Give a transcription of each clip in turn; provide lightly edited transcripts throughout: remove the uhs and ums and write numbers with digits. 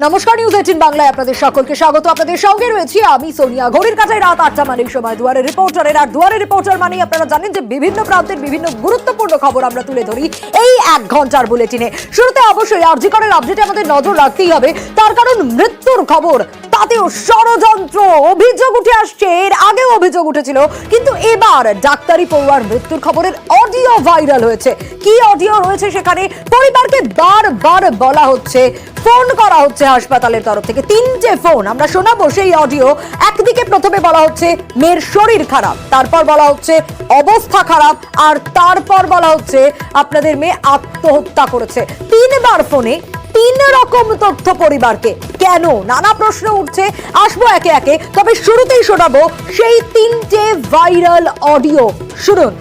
নমস্কার, নিউজ 18 বাংলায় আপনাদের সকলকে স্বাগত। আপনাদের সঙ্গে রয়েছি আমি সোনিয়া। ঘড়ির কাছে রাত 8টা মানেই সময় দুয়ারের রিপোর্টারের। আর দুয়ারের রিপোর্টার মানেই আপনারা জানেন যে বিভিন্ন প্রান্তের বিভিন্ন গুরুত্বপূর্ণ খবর আমরা তুলে ধরি এই 1 ঘন্টার বুলেটিনে। শুরুতে অবশ্যই আরজি করের আপডেটে আমাদের নজর রাখতেই হবে, তার কারণ মৃত্যুর খবর, তাতেও ষড়যন্ত্র অভিযোগ উঠে আসছে। এর আগেও অভিযোগ উঠেছিল, কিন্তু এবার ডাক্তারি পড়ুয়ার মৃত্যুর খবরের অডিও ভাইরাল হয়েছে। কি অডিও রয়েছে সেখানে? পরিবারকে বারবার বলা হচ্ছে, ফোন করা হচ্ছে হাসপাতালের তরফ থেকে, 3টে ফোন আমরা শোনাবো সেই অডিও। একদিকে প্রথমে বলা হচ্ছে মেয়ের শরীর খারাপ, তারপর বলা হচ্ছে অবস্থা খারাপ, আর তারপর বলা হচ্ছে আপনাদের মেয়ে আত্মহত্যা করেছে। 3বার ফোনে 3 রকম তথ্য পরিবারকে। কেন? নানা প্রশ্ন উঠছে, আসবো একে একে। তবে শুরুতেই শোনাবো সেই 3টে ভাইরাল অডিও। শুনুন।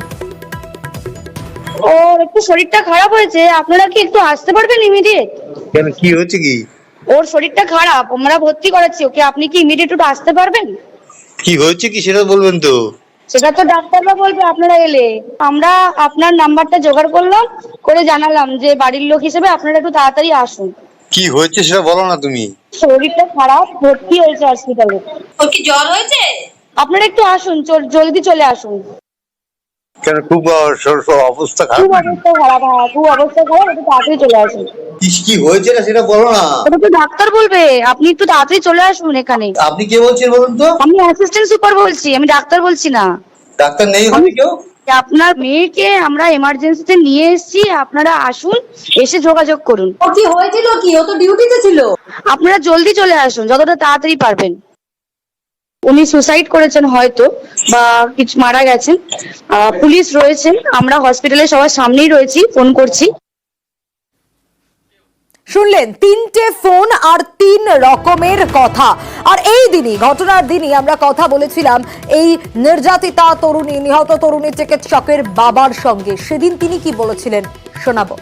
ওর একটু শরীরটা খারাপ হয়েছে, আপনারা কি একটু আসতে পারবেন ইমিডিয়েট? কেন, কি হচ্ছে? কি ওর শরীরটা খারাপ, আমরা ভর্তি করাচ্ছি ওকে, আপনি কি ইমিডিয়েট একটু আসতে পারবেন? কি হচ্ছে কি সেটা বলবেন তো? সেটা তো ডাক্তাররা বলবে আপনারা এলে। আমরা আপনার নাম্বারটা জোগাড় করলাম, করে জানালাম যে বাড়ির লোক হিসেবে আপনারা একটু তাড়াতাড়ি আসুন। কি হচ্ছে সেটা বলো না তুমি। শরীরটা খারাপ, ভর্তি হয়েছে হসপিটালে। ওর কি জ্বর হয়েছে? আপনারা একটু আসুন, জলদি চলে আসুন। কেন, খুব অবস্থা খারাপ? খুব অবস্থা খারাপ, হ্যাঁ খুব অবস্থা খারাপ, একটু তাড়াতাড়ি চলে আসুন। কি হয়েছে না সেটা বলো না। ওটা তো ডাক্তার বলবে, আপনি একটু তাড়াতাড়ি চলে আসুন এখানে। আপনি কে বলছেন বলুন তো? আমি অ্যাসিস্ট্যান্ট সুপার বলছি, আমি ডাক্তার বলছি না। ডাক্তার নেই হবে কেউ? আপনার মেয়েকে আমরা এমার্জেন্সিতে নিয়ে এসেছি, আপনারা আসুন, এসে যোগাযোগ করুন। ও কি হয়েছিল? কি ও তো ডিউটিতে ছিল। আপনারা জলদি চলে আসুন, যতটা তাড়াতাড়ি পারবেন। উনি সুসাইড করেছেন হয়তো, বা কিছু মারা গেছেন। পুলিশ রয়েছেন, আমরা হসপিটালে সবার সামনেই রয়েছি, ফোন করছি। শুনলেন 3টে ফোন আর 3 রকমের কথা। আর এই দিনই, ঘটনার দিনই আমরা কথা বলেছিলাম এই নির্যাতিতা তরুণী, নিহত তরুণী চিকিৎসকের বাবার সঙ্গে। সেদিন তিনি কি বলেছিলেন শোনাবো।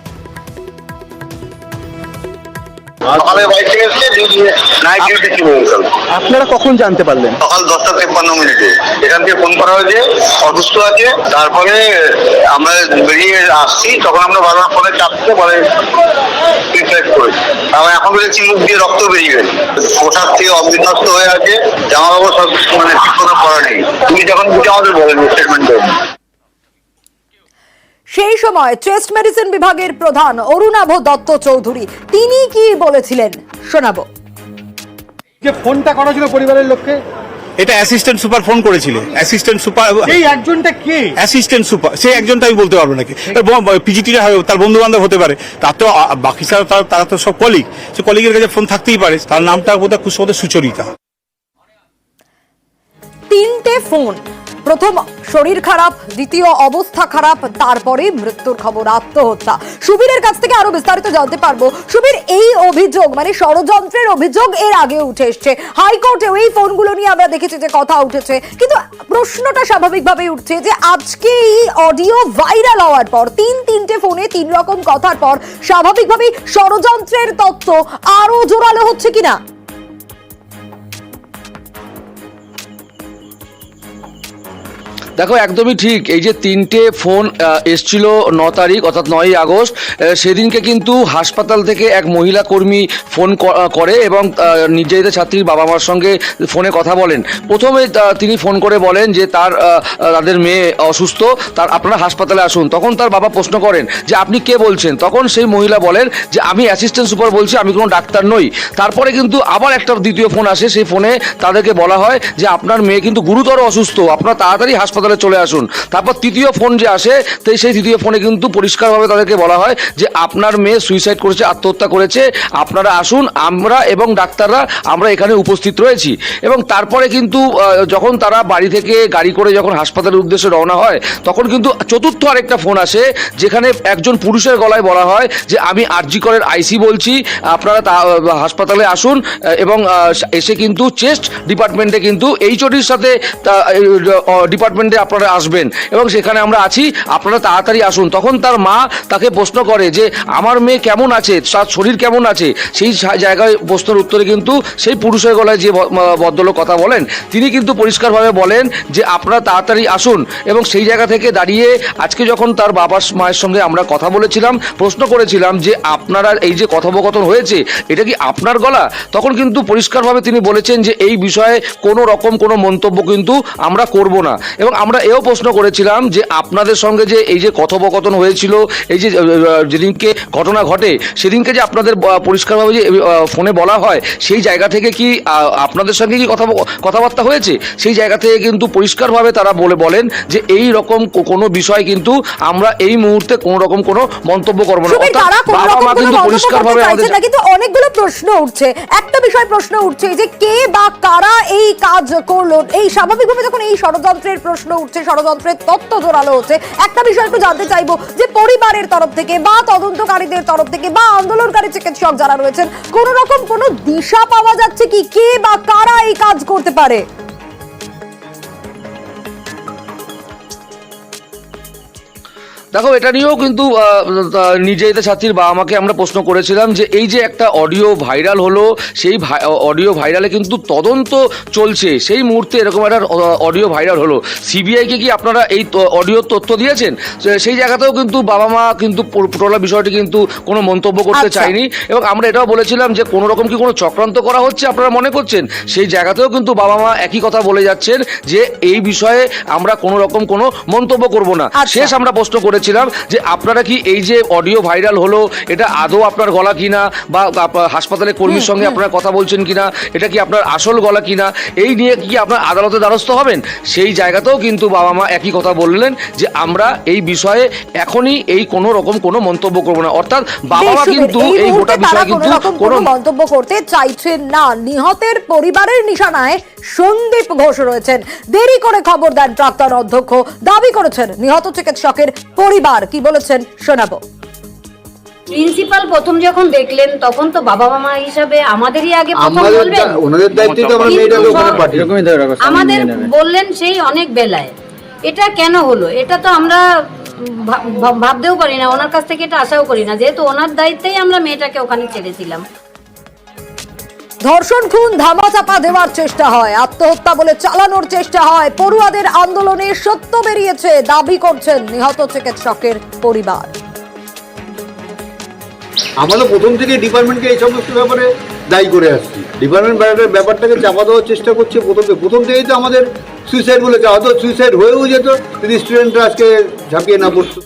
সকালে বাড়ি থেকে এসে নাইট ডিউটি ছিল। আপনারা কখন জানতে পারলেন? সকাল 10:53 এখান থেকে ফোন করা হয়েছে অসুস্থ আছে। তারপরে আমরা বেরিয়ে আসছি, তখন আমরা বারবার ফোনে চাপতে বলে সুইসাইড করেছি। আমরা এখন বলেছি মুখ দিয়ে রক্ত বেরিয়ে গেছে, পোশাক থেকে অবিন্যস্ত হয়ে আছে, জামা কাপড় সব মানে ঠিক কোনো করা নেই। তুমি যখন বুঝে আমাদের বলেন স্টেটমেন্ট দেবেন। সেই সময় চেস্ট মেডিসিন বিভাগের প্রধান অরুণাভ দত্ত চৌধুরী তিনি কি বলেছিলেন শোনাবো। যে ফোনটা করা ছিল পরিবারের লোককে, এটা অ্যাসিস্ট্যান্ট সুপার ফোন করেছিল। অ্যাসিস্ট্যান্ট সুপার, এই একজনটা কে? অ্যাসিস্ট্যান্ট সুপার, সেই একজনটা আমি বলতে পারবো নাকি। পিজিটিরা তার বন্ধু বান্ধব হতে পারে, তার তো বাকি তারা তো সব কলিগ, সে কলিগের কাছে ফোন থাকতেই পারে। তার নামটা বোধহয় খুব সুচরিতা। 3টে ফোন, প্রথম শরীর খারাপ, দ্বিতীয় অবস্থা খারাপ, তারপরে মৃত্যুর খবর, আত্মহত্যা। সুবীরের কাছ থেকে আরো বিস্তারিত জানতে পারবো। সুবীর, এই অভিযোগ মানে ষড়যন্ত্রের অভিযোগ এর আগে উঠে এসছে, হাইকোর্টেও এই ফোনগুলো নিয়ে আমরা দেখেছি যে কথা উঠেছে, কিন্তু প্রশ্নটা স্বাভাবিকভাবে উঠছে যে আজকে এই অডিও ভাইরাল হওয়ার পর, 3টে ফোনে 3 রকম কথার পর স্বাভাবিকভাবেই ষড়যন্ত্রের তথ্য আরো জোরালো হচ্ছে কিনা? দেখো, একদমই ঠিক। এই যে 3টে ফোন এসছিল 9 তারিখ অর্থাৎ 9ই আগস্ট, সেদিনকে কিন্তু হাসপাতাল থেকে এক মহিলা কর্মী ফোন করে এবং নির্যাতিতা ছাত্রীর বাবা মার সঙ্গে ফোনে কথা বলেন। প্রথমে তিনি ফোন করে বলেন যে তাদের মেয়ে অসুস্থ, আপনারা হাসপাতালে আসুন। তখন তার বাবা প্রশ্ন করেন যে আপনি কে বলছেন? তখন সেই মহিলা বলেন যে আমি অ্যাসিস্ট্যান্ট সুপার বলছি, আমি কোনো ডাক্তার নই। তারপরে কিন্তু আবার একটা দ্বিতীয় ফোন আসে, সেই ফোনে তাদেরকে বলা হয় যে আপনার মেয়ে কিন্তু গুরুতর অসুস্থ, আপনারা তাড়াতাড়ি হাসপাতালে চলে আসুন। তারপর তৃতীয় ফোন যে আসে, সেই তৃতীয় ফোনে কিন্তু পরিষ্কারভাবে তাদেরকে বলা হয় যে আপনার মেয়ে সুইসাইড করেছে, আত্মহত্যা করেছে, আপনারা আসুন, আমরা এবং ডাক্তাররা আমরা এখানে উপস্থিত রয়েছি। এবং তারপরে কিন্তু যখন তারা বাড়ি থেকে গাড়ি করে যখন হাসপাতালের উদ্দেশ্যে রওনা হয়, তখন কিন্তু চতুর্থ আরেকটা ফোন আসে, যেখানে একজন পুরুষের গলায় বলা হয় যে আমি আরজি করের আইসি বলছি, আপনারা হাসপাতালে আসুন। এবং এসে কিন্তু চেস্ট ডিপার্টমেন্টে কিন্তু এইচওডির সাথে ডিপার্টমেন্টে আপনারা আসবেন এবং সেখানে আমরা আছি, আপনারা তাড়াতাড়ি আসুন। তখন তার মা তাকে প্রশ্ন করে যে আমার মেয়ে কেমন আছে, তার শরীর কেমন আছে। সেই জায়গায় প্রশ্নের উত্তরে কিন্তু সেই পুরুষের গলায় যে ভদ্রলোক কথা বলেন তিনি কিন্তু পরিষ্কারভাবে বলেন যে আপনারা তাড়াতাড়ি আসুন। এবং সেই জায়গা থেকে দাঁড়িয়ে আজকে যখন তার বাবা মায়ের সঙ্গে আমরা কথা বলেছিলাম, প্রশ্ন করেছিলাম যে আপনারা এই যে কথোপকথন হয়েছে এটা কি আপনার গলা, তখন কিন্তু পরিষ্কারভাবে তিনি বলেছেন যে এই বিষয়ে কোনো রকম কোনো মন্তব্য কিন্তু আমরা করব না। এবং আমরা এও প্রশ্ন করেছিলাম যে আপনাদের সঙ্গে যে এই যে কথোপকথন হয়েছিল, এই যে যেদিনকে ঘটনা ঘটে সেদিনকে যে আপনাদের পরিষ্কারভাবে যে ফোনে বলা হয় সেই জায়গা থেকে কি আপনাদের সঙ্গে কি কথাবার্তা হয়েছে, সেই জায়গা থেকে কিন্তু পরিষ্কারভাবে তারা বলেন যে এই রকম কোনো বিষয় কিন্তু আমরা এই মুহূর্তে কোনো রকম কোনো মন্তব্য করবো না। সুবীর, তারা কোনো বাবা রকম মা কোনো কিন্তু মন্তব্য পরিষ্কারভাবে করতে আমাদের চাইছেন না, কিন্তু অনেকগুলো প্রশ্ন উঠছে। একটা বিষয় প্রশ্ন উঠছে যে কে বা কারা এই কাজ করলো। এই স্বাভাবিকভাবে যখন এই ষড়যন্ত্রের প্রশ্ন উঠছে, ষড়যন্ত্রের তত্ত্ব জোরালো হচ্ছে, একটা বিষয় একটু জানতে চাইবো যে পরিবারের তরফ থেকে বা তদন্তকারীদের তরফ থেকে বা আন্দোলনকারী চিকিৎসক যারা রয়েছেন কোনো রকম কোনো দিশা পাওয়া যাচ্ছে কি কে বা কারা এই কাজ করতে পারে? দেখো, এটা নিয়েও কিন্তু নিজেদের ছাত্রীর বাবা মাকে আমরা প্রশ্ন করেছিলাম যে এই যে একটা অডিও ভাইরাল হলো, সেই অডিও ভাইরালে কিন্তু তদন্ত চলছে, সেই মুহূর্তে এরকম একটা অডিও ভাইরাল হলো, সিবিআইকে কি আপনারা এই অডিও তথ্য দিয়েছেন? সেই জায়গাতেও কিন্তু বাবা মা কিন্তু টোটাল বিষয়টি কিন্তু কোনো মন্তব্য করতে চায়নি। এবং আমরা এটাও বলেছিলাম যে কোনো রকম কি কোনো চক্রান্ত করা হচ্ছে আপনারা মনে করছেন, সেই জায়গাতেও কিন্তু বাবা মা একই কথা বলে যাচ্ছেন যে এই বিষয়ে আমরা কোনো রকম কোনো মন্তব্য করব না। শেষ আমরা প্রশ্ন করেছিলাম যে আপনারা কি এই যে অডিও ভাইরাল হলো এটা আদৌ আপনার গলা কিনা, বা হাসপাতালের কর্মীর সঙ্গে আপনারা কথা বলছেন কিনা, এটা কি আপনার আসল গলা কিনা, এই নিয়ে কি আপনার আদালতে দ্বারস্থ হবেন, সেই জায়গাতেও কিন্তু বাবা মা একই কথা বললেন যে আমরা এই বিষয়ে এখনই এই কোনো রকম কোনো মন্তব্য করব না। অর্থাৎ বাবা মা কিন্তু এই গোটা বিষয়ে কিন্তু কোনো মন্তব্য করতে চাইছেন না। নিহতের পরিবারের নিশানায় সন্দীপ ঘোষ রয়েছেন। দেরি করে খবর দেন প্রাক্তন অধ্যক্ষ, দাবি করেছেন নিহত চিকিৎসকের পরিবার। কি বলেছেন শোনাবো। প্রিন্সিপাল প্রথম যখন দেখলেন তখন তো বাবা মামা হিসাবে আমাদেরই আগে প্রথম বলবেন, ওনাদের দায়িত্ব তো আমরা মেয়েটাকে ওখানে পাঠিয়ে আমাদের বললেন সেই অনেক বেলায়। এটা কেন হলো এটা তো আমরা ভাবতেও পারি না, ওনার কাছ থেকে এটা আশাও করি না, যেহেতু ওনার দায়িত্বেই আমরা মেয়েটাকে ওখানে ছেড়েছিলাম। ধর্ষণ, খুন, ধামাচাপা দেওয়ার চেষ্টা হয়, আত্মহত্যা বলে চালানোর চেষ্টা হয়। পড়ুয়াদের আন্দোলনে সত্য বেরিয়েছে, দাবি করছেন নিহত চিকিৎসকের পরিবার। আমরা তো প্রথম থেকে ডিপার্টমেন্টকে এই সমস্ত ব্যাপারে দায়ী করে আসছি। ডিপার্টমেন্ট ব্যাপারটাকে চাপা দেওয়ার চেষ্টা করছে প্রথম থেকেই। তো আমাদের সুইসাইড বলেছে, হয়তো সুইসাইড হয়েও যেত যদি স্টুডেন্টরা আজকে ঝাঁপিয়ে না পড়তো।